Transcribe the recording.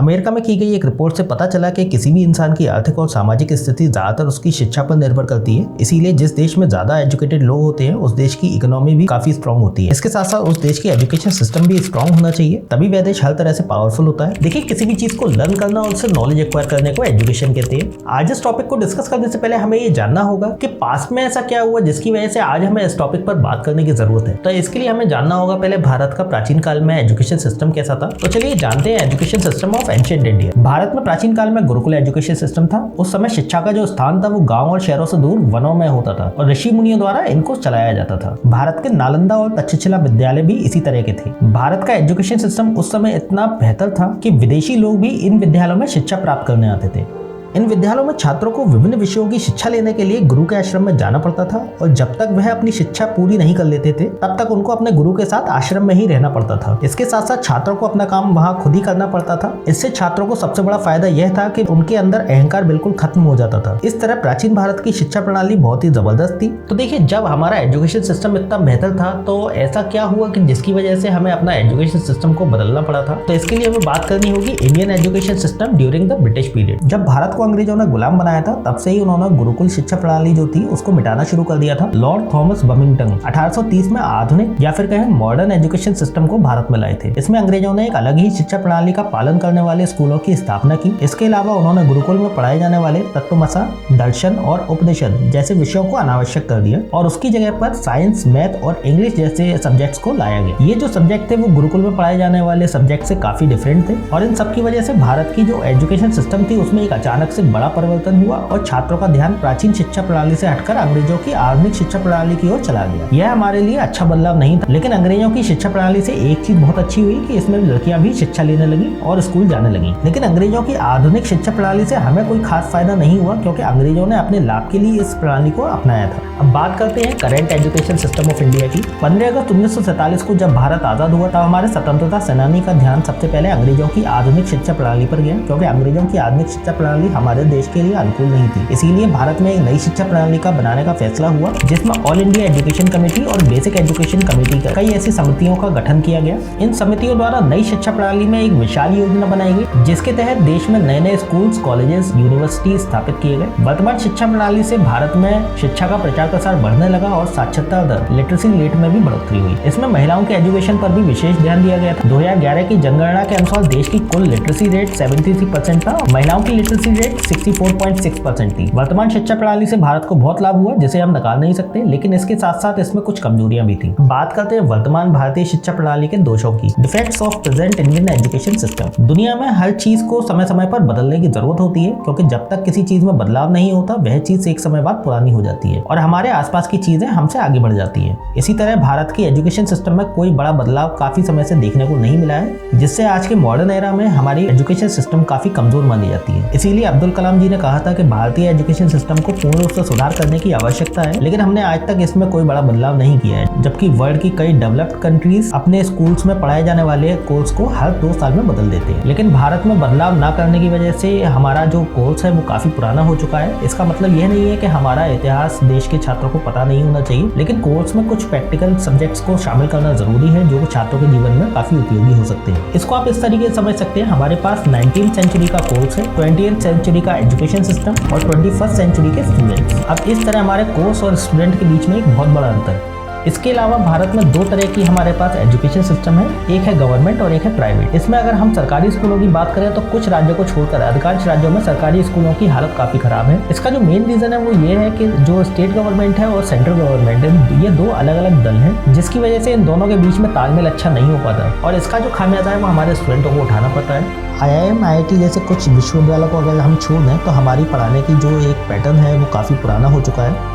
America में की गई एक रिपोर्ट से पता चला कि किसी भी इंसान की आर्थिक और सामाजिक स्थिति ज्यादातर उसकी शिक्षा पर निर्भर करती है। इसीलिए जिस देश में ज्यादा एजुकेटेड लोग होते हैं उस देश की इकोनॉमी भी काफी स्ट्रांग होती है। इसके साथ साथ उस देश की एजुकेशन सिस्टम भी स्ट्रांग होना चाहिए, तभी वह देश हर तरह से पावरफुल होता है। देखिए, किसी भी चीज को लर्न करना और उससे नॉलेज एक्वायर करने को एजुकेशन कहते हैं। आज इस टॉपिक को डिस्कस करने से पहले हमें ये जानना होगा कि पास्ट में ऐसा क्या हुआ जिसकी वजह से आज हमें इस टॉपिक पर बात करने की जरूरत है। तो इसके लिए हमें जानना होगा पहले भारत का प्राचीन काल में एजुकेशन सिस्टम कैसा था। तो चलिए जानते हैं education system of ancient India. Bharat में प्राचीन काल में गुरुकुल एजुकेशन सिस्टम था। उस समय शिक्षा का जो स्थान था वो गांव और शहरों से दूर वनों में होता था और ऋषि मुनियों द्वारा इनको चलाया जाता था। भारत के नालंदा और तक्षशिला विद्यालय भी इसी तरह के थे। भारत का एजुकेशन सिस्टम उस समय इतना बेहतर था कि विदेशी लोग भी इन विद्यालयों में शिक्षा प्राप्त करने आते थे। इन विद्यालयों में छात्रों को विभिन्न विषयों की शिक्षा लेने के लिए गुरु के आश्रम में जाना पड़ता था और जब तक वह अपनी शिक्षा पूरी नहीं कर लेते थे तब तक उनको अपने गुरु के साथ आश्रम में ही रहना पड़ता था। इसके साथ साथ छात्रों को अपना काम वहाँ खुद ही करना पड़ता था। इससे छात्रों को सबसे बड़ा फायदा यह था कि उनके अंदर अहंकार बिल्कुल खत्म हो जाता था। इस तरह प्राचीन भारत की शिक्षा प्रणाली बहुत ही जबरदस्त थी। तो देखिए, जब हमारा एजुकेशन सिस्टम इतना बेहतर था तो ऐसा क्या हुआ कि जिसकी वजह से हमें अपना एजुकेशन सिस्टम को बदलना पड़ा था। तो इसके लिए हमें बात करनी होगी Indian education system during the British period. जब भारत को अंग्रेजों ने गुलाम बनाया था तब से ही उन्होंने गुरुकुल शिक्षा प्रणाली जो थी उसको मिटाना शुरू कर दिया था। लॉर्ड थॉमस बमिंगटन 1830 में आधुनिक या फिर कहें मॉडर्न एजुकेशन सिस्टम को भारत में लाए थे। इसमें अंग्रेजों ने एक अलग ही शिक्षा प्रणाली का पालन करने वाले स्कूलों की स्थापना की। इसके अलावा उन्होंने गुरुकुल में पढ़ाए जाने वाले तत्वमसा, दर्शन और उपनिषद जैसे विषयों को अनावश्यक कर दिया और उसकी जगह पर साइंस, मैथ और इंग्लिश जैसे सब्जेक्ट्स को लाया गया। ये जो सब्जेक्ट थे वो गुरुकुल में पढ़ाए जाने वाले सब्जेक्ट से काफी डिफरेंट थे और इन सबकी वजह से भारत की जो एजुकेशन सिस्टम थी उसमें एक अचानक से बड़ा परिवर्तन हुआ और छात्रों का ध्यान प्राचीन शिक्षा प्रणाली से हटकर अंग्रेजों की आधुनिक शिक्षा प्रणाली की ओर चला गया। यह हमारे लिए अच्छा बदलाव नहीं था, लेकिन अंग्रेजों की शिक्षा प्रणाली से एक चीज बहुत अच्छी हुई कि इसमें लड़कियां भी शिक्षा लेने लगी और स्कूल जाने लगी। लेकिन अंग्रेजों की आधुनिक शिक्षा प्रणाली से हमें कोई खास फायदा नहीं हुआ क्योंकि अंग्रेजों ने अपने लाभ के लिए इस प्रणाली को अपनाया था। अब बात करते हैं current education system of India की। 15 अगस्त 1947 को जब भारत आजाद हुआ तब हमारे स्वतंत्रता सेनानी का ध्यान सबसे पहले अंग्रेजों की आधुनिक शिक्षा प्रणाली पर गया क्योंकि अंग्रेजों की आधुनिक शिक्षा प्रणाली हमारे देश के लिए अनुकूल नहीं थी। इसीलिए भारत में एक नई शिक्षा प्रणाली का बनाने का फैसला हुआ जिसमें ऑल इंडिया एजुकेशन कमेटी और बेसिक एजुकेशन कमेटी का कई ऐसी समितियों का गठन किया गया। इन समितियों द्वारा नई शिक्षा प्रणाली में एक विशाल योजना बनाई गई जिसके तहत देश में नए नए स्कूल्स, कॉलेजेस, यूनिवर्सिटी स्थापित किए गए। वर्तमान शिक्षा प्रणाली से भारत में शिक्षा का प्रचार प्रसार बढ़ने लगा और साक्षरता दर, लिटरेसी रेट में भी बढ़ोतरी हुई। इसमें महिलाओं के एजुकेशन पर भी विशेष ध्यान दिया गया था। 2011 की जनगणना के अनुसार देश की कुल लिटरेसी रेट 73% था और महिलाओं की लिटरेसी रेट 64.6% थी। वर्तमान शिक्षा प्रणाली से भारत को बहुत लाभ हुआ जिसे हम नकार नहीं सकते, लेकिन इसके साथ साथ इसमें कुछ कमजोरियां भी थी। बात करते हैं वर्तमान भारतीय शिक्षा प्रणाली के दोषों की। Defects of present Indian education system. दुनिया में हर चीज को समय समय पर बदलने की जरूरत होती है क्योंकि जब तक किसी चीज में बदलाव नहीं होता वह चीज एक समय बाद पुरानी हो जाती है और हमारे आसपास की चीजें हमसे आगे बढ़ जाती है। इसी तरह भारत की एजुकेशन सिस्टम में कोई बड़ा बदलाव काफी समय से देखने को नहीं मिला है जिससे आज के मॉडर्न एरा में हमारी एजुकेशन सिस्टम काफी कमजोर मानी जाती है। इसीलिए अब्दुल कलाम जी ने कहा था कि भारतीय एजुकेशन सिस्टम को पूर्ण रूप से सुधार करने की आवश्यकता है, लेकिन हमने आज तक इसमें कोई बड़ा बदलाव नहीं किया है। जबकि वर्ल्ड की कई डेवलप्ड कंट्रीज अपने स्कूल्स में पढ़ाए जाने वाले कोर्स को हर 2 साल में बदल देते हैं, लेकिन भारत में बदलाव न करने की वजह से हमारा जो कोर्स है वो काफी पुराना हो चुका है। इसका मतलब यह नहीं है कि हमारा इतिहास देश के छात्रों को पता नहीं होना चाहिए, लेकिन कोर्स में कुछ प्रैक्टिकल सब्जेक्ट्स को शामिल करना जरूरी है जो छात्रों के जीवन में काफी उपयोगी हो सकते हैं। इसको आप इस तरीके से समझ सकते हैं, हमारे पास 19वीं सेंचुरी का कोर्स है, 20वीं सेंचुरी का एजुकेशन सिस्टम और 21st सेंचुरी के स्टूडेंट्स। अब इस तरह हमारे कोर्स और स्टूडेंट के बीच में एक बहुत बड़ा अंतर है। इसके अलावा भारत में 2 तरह की हमारे पास एजुकेशन सिस्टम है, एक है गवर्नमेंट और एक है प्राइवेट। इसमें अगर हम सरकारी स्कूलों की बात करें तो कुछ राज्यों को छोड़कर अधिकांश राज्यों में सरकारी स्कूलों की हालत काफी खराब है। इसका जो मेन रीजन है वो ये है कि जो स्टेट गवर्नमेंट है और सेंट्रल गवर्नमेंट है, ये 2 अलग अलग दल हैं जिसकी वजह से इन दोनों के बीच में तालमेल अच्छा नहीं हो पाता और इसका जो खामियाजा है वो हमारे स्टूडेंटों को उठाना पड़ता है। IIM, IIT जैसे कुछ विश्वविद्यालयों को अगर हम छोड़ दें तो हमारी पढ़ाने की जो एक पैटर्न है वो काफ़ी पुराना हो चुका है।